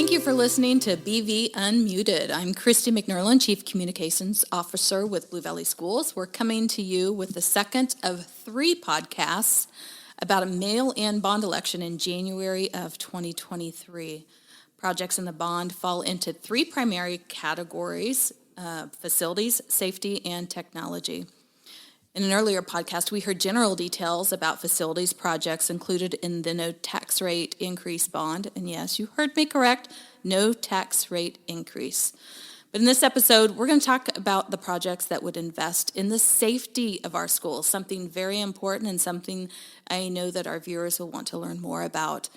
Thank you for listening to BV Unmuted. I'm Kristi McNerlin, Chief Communications Officer with Blue Valley Schools. We're coming to you with the second of 3 podcasts about a mail-in bond election in January of 2023. Projects in the bond fall into 3 primary categories: facilities, safety, and technology. In an earlier podcast, we heard general details about facilities projects included in the no tax rate increase bond. And yes, you heard me correct, no tax rate increase. But in this episode, we're going to talk about the projects that would invest in the safety of our schools, something very important and something I know that our viewers will want to learn more about.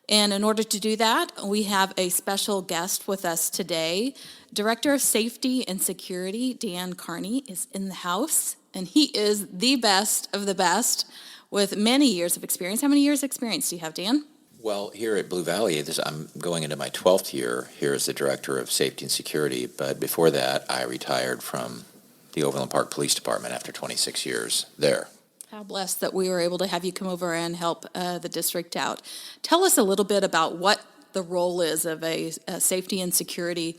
And in order to do that, we have a special guest with us today. Director of Safety and Security, Dan Carney, is in the house, and he is the best of the best with many years of experience. How many years experience do you have, Dan? Well, here at Blue Valley, I'm going into my 12th year here as the Director of Safety and Security, but before that, I retired from the Overland Park Police Department after 26 years there. How blessed that we were able to have you come over and help the district out. Tell us a little bit about what the role is of a safety and security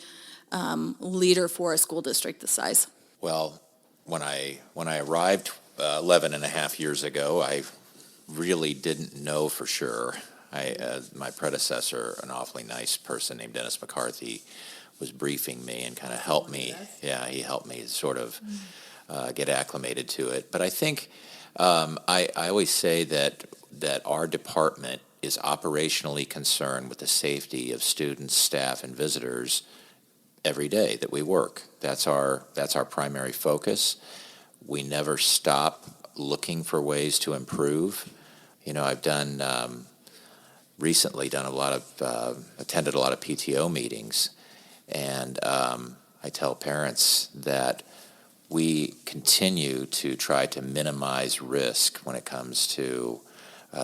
leader for a school district this size. Well, when I arrived 11 and a half years ago, I really didn't know for sure. My predecessor, an awfully nice person named Dennis McCarthy, was briefing me and kind of helped me. Yeah, he helped me sort of get acclimated to it. But I think I always say that our department is operationally concerned with the safety of students, staff, and visitors every day that we work. That's our primary focus. We never stop looking for ways to improve. You know, I've recently attended a lot of PTO meetings, and I tell parents that we continue to try to minimize risk when it comes to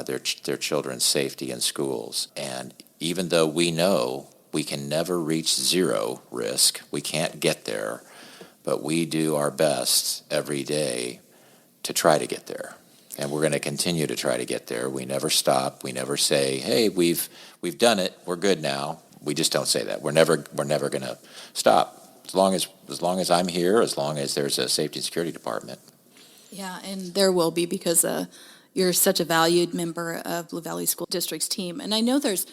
their children's safety in schools. And even though we know we can never reach zero risk, we can't get there, but we do our best every day to try to get there. And we're going to continue to try to get there. We never stop. We never say, "Hey, we've done it. We're good now." We just don't say that. We're never going to stop. As long as I'm here, as long as there's a safety and security department. Yeah, and there will be, because you're such a valued member of Blue Valley School District's team. And I know there's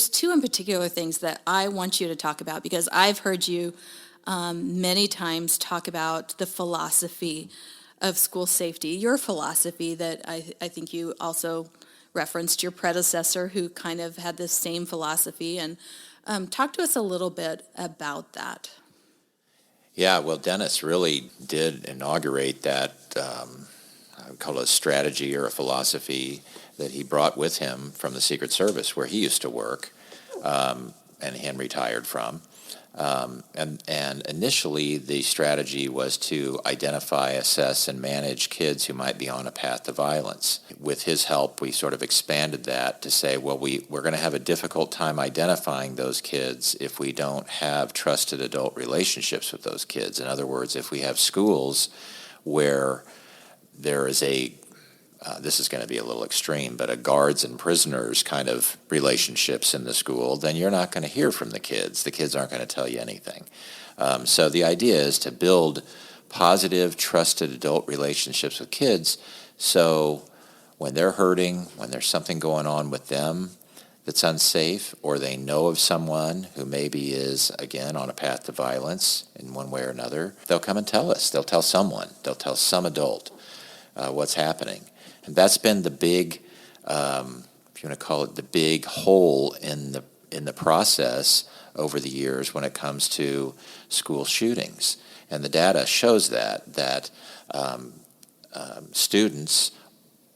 2 in particular things that I want you to talk about, because I've heard you many times talk about the philosophy of school safety, your philosophy that I think you also referenced your predecessor who kind of had this same philosophy. And talk to us a little bit about that. Yeah, well, Dennis really did inaugurate that, I would call it a strategy or a philosophy that he brought with him from the Secret Service, where he used to work and retired from. And initially, the strategy was to identify, assess, and manage kids who might be on a path to violence. With his help, we sort of expanded that to say, well, we're going to have a difficult time identifying those kids if we don't have trusted adult relationships with those kids. In other words, if we have schools where there is this is going to be a little extreme, but a guards and prisoners kind of relationships in the school, then you're not going to hear from the kids. The kids aren't going to tell you anything. So the idea is to build positive, trusted adult relationships with kids, so when they're hurting, when there's something going on with them that's unsafe, or they know of someone who maybe is, again, on a path to violence in one way or another, they'll come and tell us. They'll tell someone. They'll tell some adult what's happening. And that's been the big, if you want to call it the big hole in the process over the years when it comes to school shootings. And the data shows that students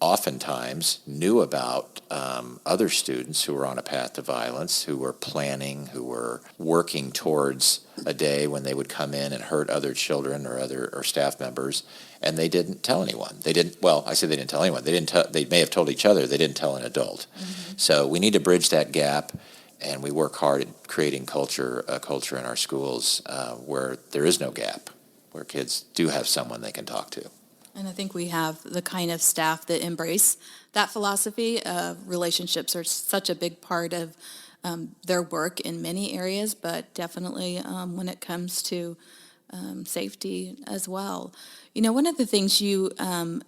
oftentimes knew about other students who were on a path to violence, who were planning, who were working towards a day when they would come in and hurt other children or staff members, and they didn't tell anyone. They didn't tell anyone. They may have told each other. They didn't tell an adult. Mm-hmm. So we need to bridge that gap, and we work hard at creating a culture in our schools where there is no gap, where kids do have someone they can talk to. And I think we have the kind of staff that embrace that philosophy. Relationships are such a big part of their work in many areas, but definitely when it comes to safety as well. You know, one of the things you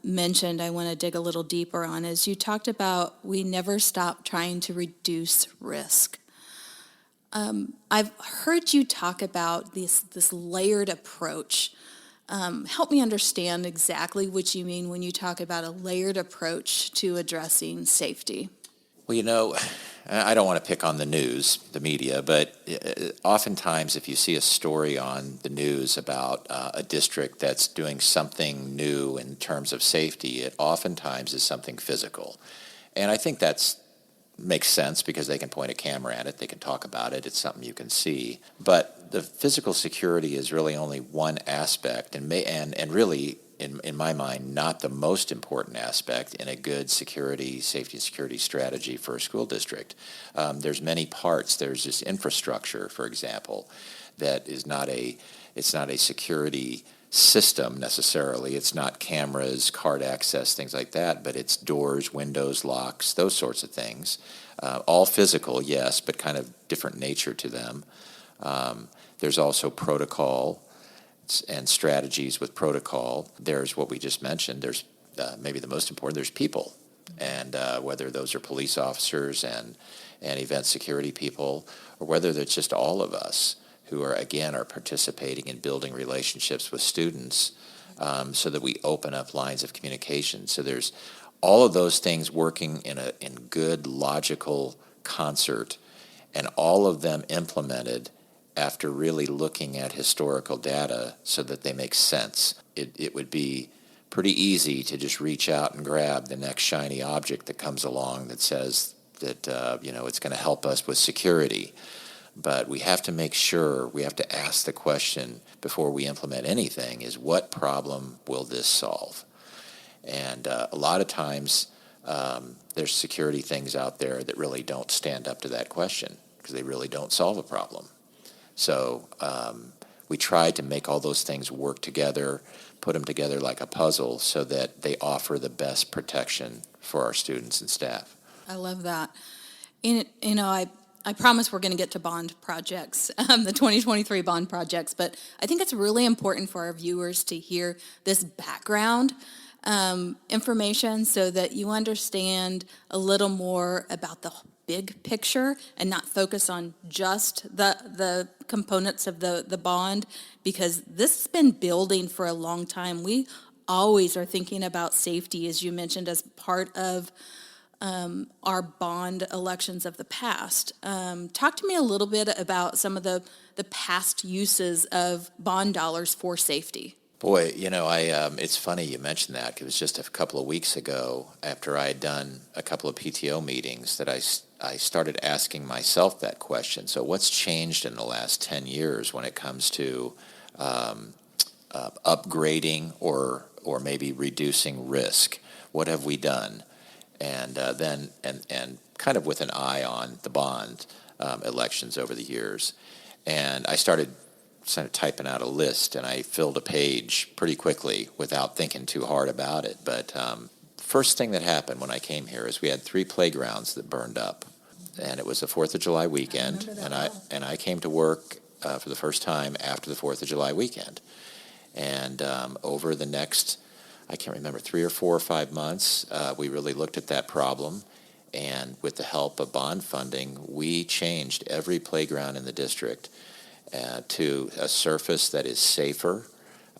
mentioned I want to dig a little deeper on is you talked about we never stop trying to reduce risk. I've heard you talk about this layered approach. Help me understand exactly what you mean when you talk about a layered approach to addressing safety. Well, I don't want to pick on the news, the media, but oftentimes if you see a story on the news about a district that's doing something new in terms of safety, it oftentimes is something physical. And I think that's makes sense because they can point a camera at it, they can talk about it, it's something you can see. But the physical security is really only one aspect and really, in my mind, not the most important aspect in a good safety and security strategy for a school district. There's many parts. There's just infrastructure, for example, that is it's not a security system necessarily. It's not cameras, card access, things like that, but it's doors, windows, locks, those sorts of things. All physical, yes, but kind of different nature to them. There's also protocol and strategies with protocol. There's what we just mentioned. There's maybe the most important, there's people. And whether those are police officers and event security people, or whether it's just all of us who are participating in building relationships with students so that we open up lines of communication. So there's all of those things working in good, logical concert, and all of them implemented after really looking at historical data so that they make sense. It would be pretty easy to just reach out and grab the next shiny object that comes along that says that it's going to help us with security. But we have to make sure, we have to ask the question before we implement anything is what problem will this solve? And a lot of times there's security things out there that really don't stand up to that question because they really don't solve a problem. So we try to make all those things work together, put them together like a puzzle so that they offer the best protection for our students and staff. I love that. And, I promise we're going to get to bond projects, the 2023 bond projects, but I think it's really important for our viewers to hear this background information so that you understand a little more about the big picture and not focus on just the components of the bond, because this has been building for a long time. We always are thinking about safety, as you mentioned, as part of our bond elections of the past. Talk to me a little bit about some of the past uses of bond dollars for safety. Boy, it's funny you mentioned that. It was just a couple of weeks ago after I had done a couple of PTO meetings that I started asking myself that question. So what's changed in the last 10 years when it comes to upgrading or maybe reducing risk? What have we done? And then kind of with an eye on the bond elections over the years. And I started kind of typing out a list, and I filled a page pretty quickly without thinking too hard about it. But first thing that happened when I came here is we had 3 playgrounds that burned up. And it was the 4th of July weekend, and I came to work for the first time after the 4th of July weekend. And over the next, I can't remember, 3 or 4 or 5 months, we really looked at that problem, and with the help of bond funding, we changed every playground in the district to a surface that is safer,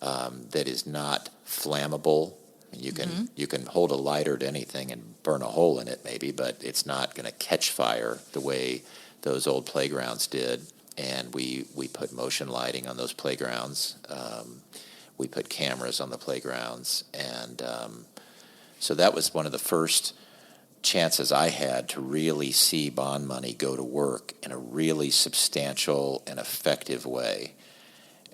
that is not flammable. You can hold a lighter to anything and burn a hole in it maybe, but it's not going to catch fire the way those old playgrounds did. And we put motion lighting on those playgrounds. We put cameras on the playgrounds, and so that was one of the first chances I had to really see bond money go to work in a really substantial and effective way.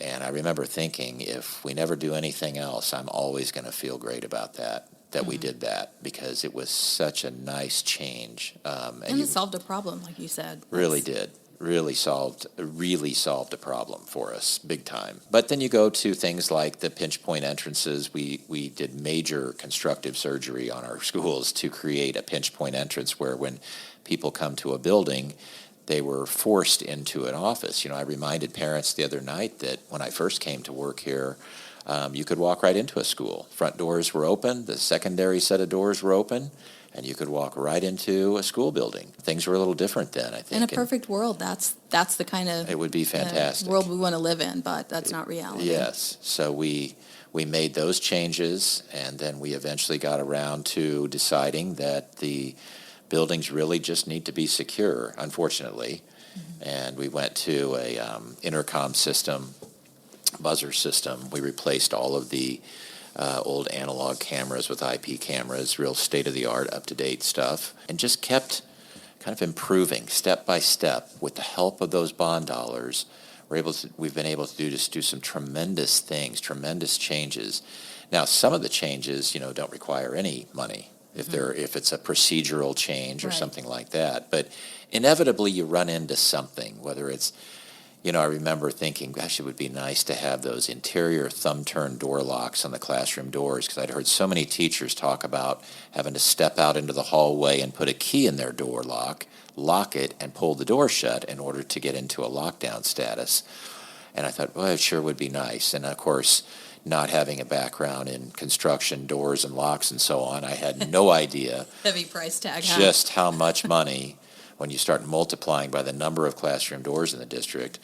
And I remember thinking, if we never do anything else, I'm always going to feel great about that we did that, because it was such a nice change. And it solved a problem, like you said. Really did. Really solved a problem for us, big time. But then you go to things like the pinch point entrances. We did major constructive surgery on our schools to create a pinch point entrance where when people come to a building, they were forced into an office. I reminded parents the other night that when I first came to work here, you could walk right into a school. Front doors were open, the secondary set of doors were open, and you could walk right into a school building. Things were a little different then, I think. In a perfect world, that's the kind of it would be fantastic. World we want to live in, but that's not reality. Yes. So we made those changes, and then we eventually got around to deciding that the buildings really just need to be secure, unfortunately. Mm-hmm. And we went to a intercom system, buzzer system. We replaced all of the old analog cameras with IP cameras, real state-of-the-art, up-to-date stuff, and just kept kind of improving step by step with the help of those bond dollars. We've been able to do some tremendous things, tremendous changes. Now, some of the changes, don't require any money if it's a procedural change or something like that. But inevitably, you run into something, whether it's, I remember thinking, gosh, it would be nice to have those interior thumb-turn door locks on the classroom doors, because I'd heard so many teachers talk about having to step out into the hallway and put a key in their door lock it, and pull the door shut in order to get into a lockdown status. And I thought, well, it sure would be nice. And, of course, not having a background in construction, doors and locks and so on, I had no idea Heavy price tag, just how much money when you start multiplying by the number of classroom doors in the district.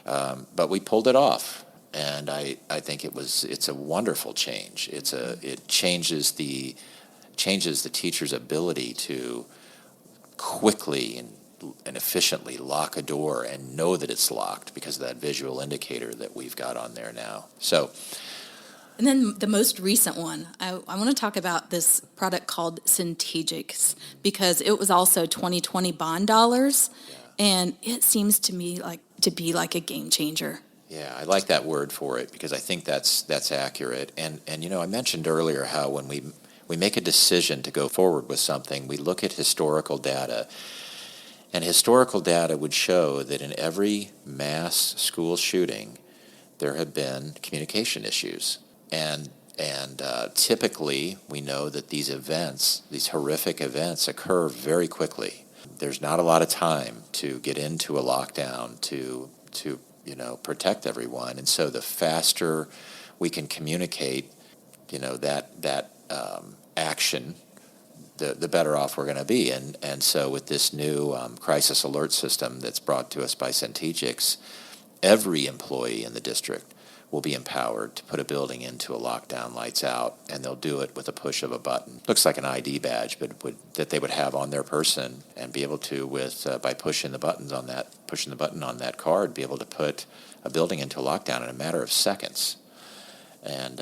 But we pulled it off, and I think it's a wonderful change. It changes the teacher's ability to quickly and efficiently lock a door and know that it's locked because of that visual indicator that we've got on there now. So. And then the most recent one, I want to talk about this product called Centegix, because it was also 2020 bond dollars, and it seems to me to be like a game changer. Yeah, I like that word for it, because I think that's accurate. And I mentioned earlier how when we make a decision to go forward with something, we look at historical data. And historical data would show that in every mass school shooting, there have been communication issues. And typically, we know that these horrific events, occur very quickly. There's not a lot of time to get into a lockdown to protect everyone. And so the faster we can communicate, that action, the better off we're going to be. And so with this new crisis alert system that's brought to us by Centegix, every employee in the district will be empowered to put a building into a lockdown, lights out, and they'll do it with a push of a button. Looks like an ID badge, but that they would have on their person, and be able to, by pushing the button on that card, be able to put a building into a lockdown in a matter of seconds. And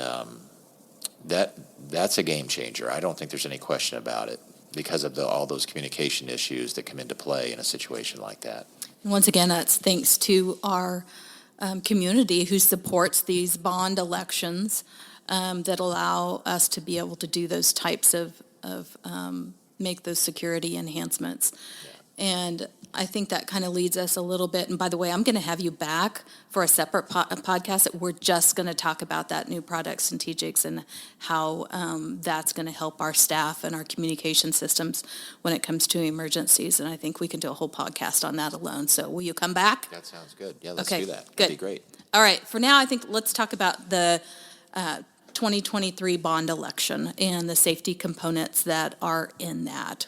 that's a game changer. I don't think there's any question about it, because of all those communication issues that come into play in a situation like that. Once again, that's thanks to our community who supports these bond elections that allow us to be able to do those types of make those security enhancements. Yeah. And I think that kind of leads us a little bit. And by the way, I'm going to have you back for a separate podcast. We're just going to talk about that new product, Centegix, and how that's going to help our staff and our communication systems when it comes to emergencies. And I think we can do a whole podcast on that alone. So will you come back? That sounds good. Yeah, let's do that. Good. That'd be great. All right. For now, I think let's talk about the 2023 bond election and the safety components that are in that.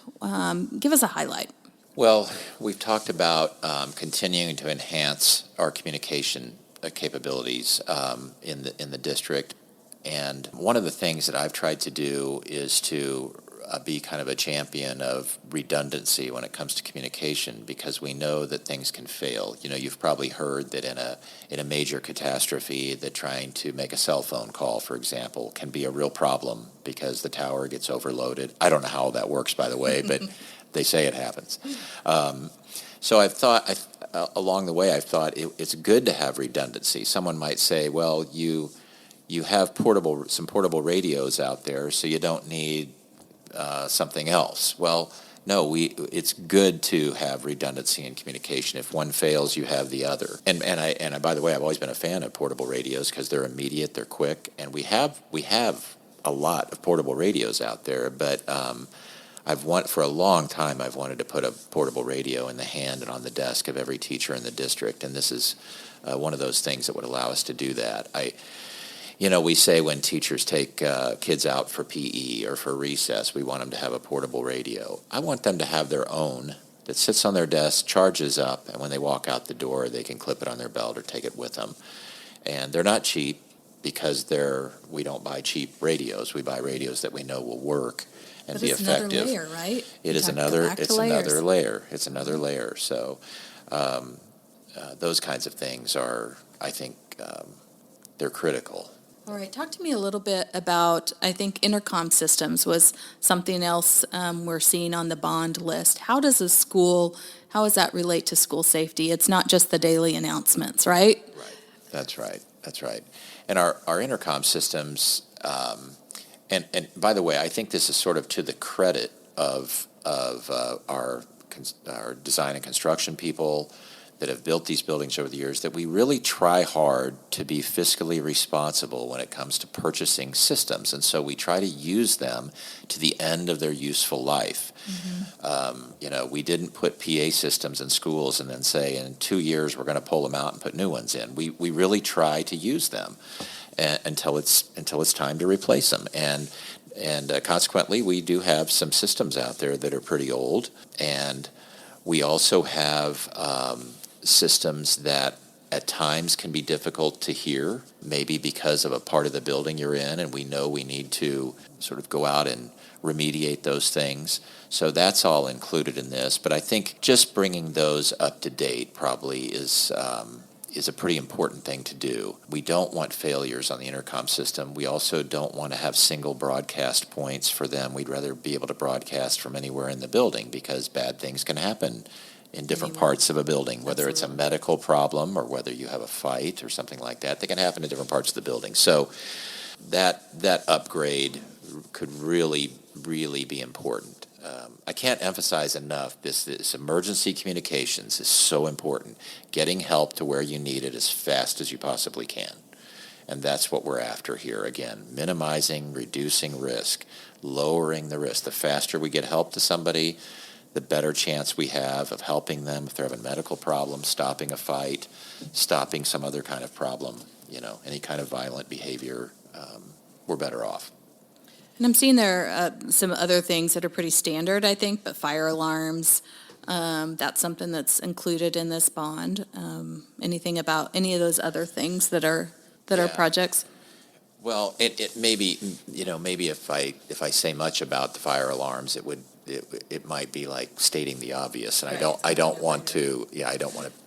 Give us a highlight. Well, we've talked about continuing to enhance our communication capabilities in the district, and one of the things that I've tried to do is to be kind of a champion of redundancy when it comes to communication, because we know that things can fail. You've probably heard that in a major catastrophe, that trying to make a cell phone call, for example, can be a real problem because the tower gets overloaded. I don't know how that works, by the way, but they say it happens. So I've thought, along the way, it's good to have redundancy. Someone might say, well, you have some portable radios out there, so you don't need something else. Well, no, it's good to have redundancy in communication. If one fails, you have the other. And by the way, I've always been a fan of portable radios because they're immediate, they're quick, and we have a lot of portable radios out there, but For a long time, I've wanted to put a portable radio in the hand and on the desk of every teacher in the district, and this is one of those things that would allow us to do that. We say when teachers take kids out for PE or for recess, we want them to have a portable radio. I want them to have their own that sits on their desk, charges up, and when they walk out the door, they can clip it on their belt or take it with them. And they're not cheap because we don't buy cheap radios. We buy radios that we know will work and be effective. It's another layer, right? It's another layer. It's another layer. So those kinds of things are, I think, they're critical. All right, talk to me a little bit about, I think intercom systems was something else we're seeing on the bond list. How does how does that relate to school safety? It's not just the daily announcements, right? Right, that's right. And our intercom systems, and by the way, I think this is sort of to the credit of our design and construction people that have built these buildings over the years, that we really try hard to be fiscally responsible when it comes to purchasing systems. And so we try to use them to the end of their useful life. Mm-hmm. We didn't put PA systems in schools and then say in 2 years we're going to pull them out and put new ones in. We really try to use them until it's time to replace them. And consequently, we do have some systems out there that are pretty old. And we also have systems that at times can be difficult to hear, maybe because of a part of the building you're in, and we know we need to sort of go out and remediate those things. So that's all included in this. But I think just bringing those up to date probably is a pretty important thing to do. We don't want failures on the intercom system. We also don't want to have single broadcast points for them. We'd rather be able to broadcast from anywhere in the building because bad things can happen in different parts of a building, whether it's a medical problem or whether you have a fight or something like that. They can happen in different parts of the building. So that upgrade could really, really be important. I can't emphasize enough this emergency communications is so important. Getting help to where you need it as fast as you possibly can. And that's what we're after here. Again, minimizing, reducing risk, lowering the risk. The faster we get help to somebody, the better chance we have of helping them if they're having medical problems, stopping a fight, stopping some other kind of problem, any kind of violent behavior, we're better off. And I'm seeing there are some other things that are pretty standard, I think, but fire alarms, that's something that's included in this bond. Anything about any of those other things that are projects? Well, it maybe if I say much about the fire alarms, it might be like stating the obvious, and I don't want to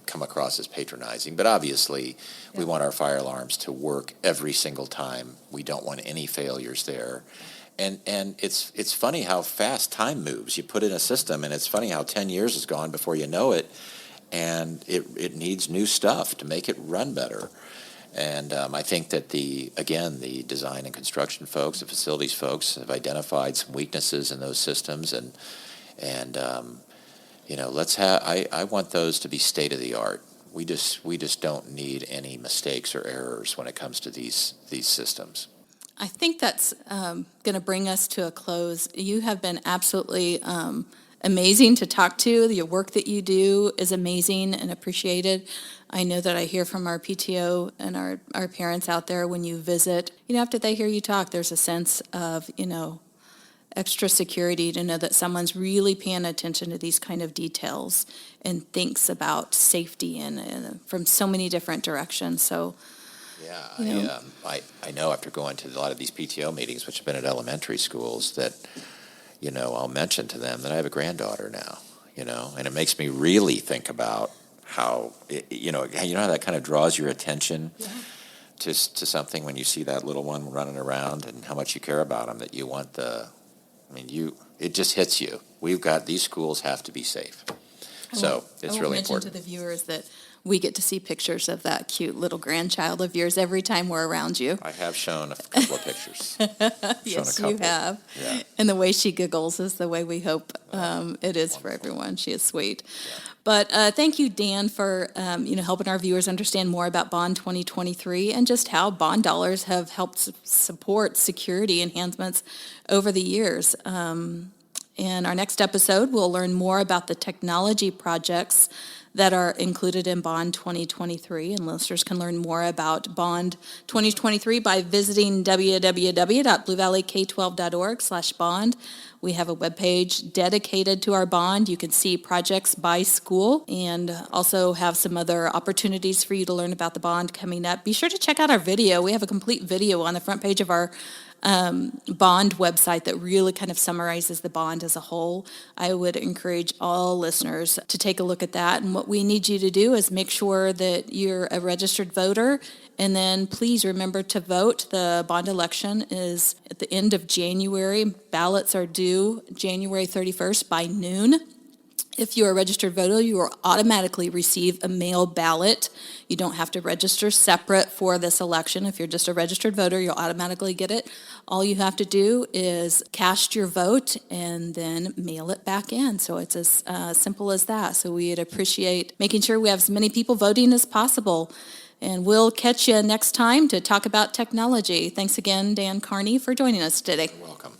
come across as patronizing, but obviously we want our fire alarms to work every single time. We don't want any failures there. And it's funny how fast time moves. You put in a system, and it's funny how 10 years has gone before you know it, and it needs new stuff to make it run better. And I think that the design and construction folks, the facilities folks, have identified some weaknesses in those systems, and I want those to be state of the art. We just don't need any mistakes or errors when it comes to these systems. I think that's going to bring us to a close. You have been absolutely amazing to talk to. Your work that you do is amazing and appreciated. I know that I hear from our PTO and our parents out there when you visit. After they hear you talk, there's a sense of, extra security to know that someone's really paying attention to these kind of details and thinks about safety and from so many different directions. So. Yeah, I know after going to a lot of these PTO meetings, which have been at elementary schools, that, I'll mention to them that I have a granddaughter now, and it makes me really think about how, how that kind of draws your attention to something when you see that little one running around and how much you care about them, that you want it just hits you. These schools have to be safe. So it's really important. I will mention to the viewers that we get to see pictures of that cute little grandchild of yours every time we're around you. I have shown a couple of pictures. Yes, you have. Yeah. And the way she giggles is the way we hope it is for everyone. She is sweet. Yeah. But thank you, Dan, for helping our viewers understand more about Bond 2023 and just how bond dollars have helped support security enhancements over the years. In our next episode, we'll learn more about the technology projects that are included in Bond 2023, and listeners can learn more about Bond 2023 by visiting www.bluevalleyk12.org/bond. We have a webpage dedicated to our bond. You can see projects by school and also have some other opportunities for you to learn about the bond coming up. Be sure to check out our video. We have a complete video on the front page of our bond website that really kind of summarizes the bond as a whole. I would encourage all listeners to take a look at that. And what we need you to do is make sure that you're a registered voter, and then please remember to vote. The bond election is at the end of January. Ballots are due January 31st by noon. If you're a registered voter, you will automatically receive a mail ballot. You don't have to register separate for this election. If you're just a registered voter, you'll automatically get it. All you have to do is cast your vote and then mail it back in. So it's as simple as that. So we'd appreciate making sure we have as many people voting as possible. And we'll catch you next time to talk about technology. Thanks again, Dan Carney, for joining us today. You're welcome.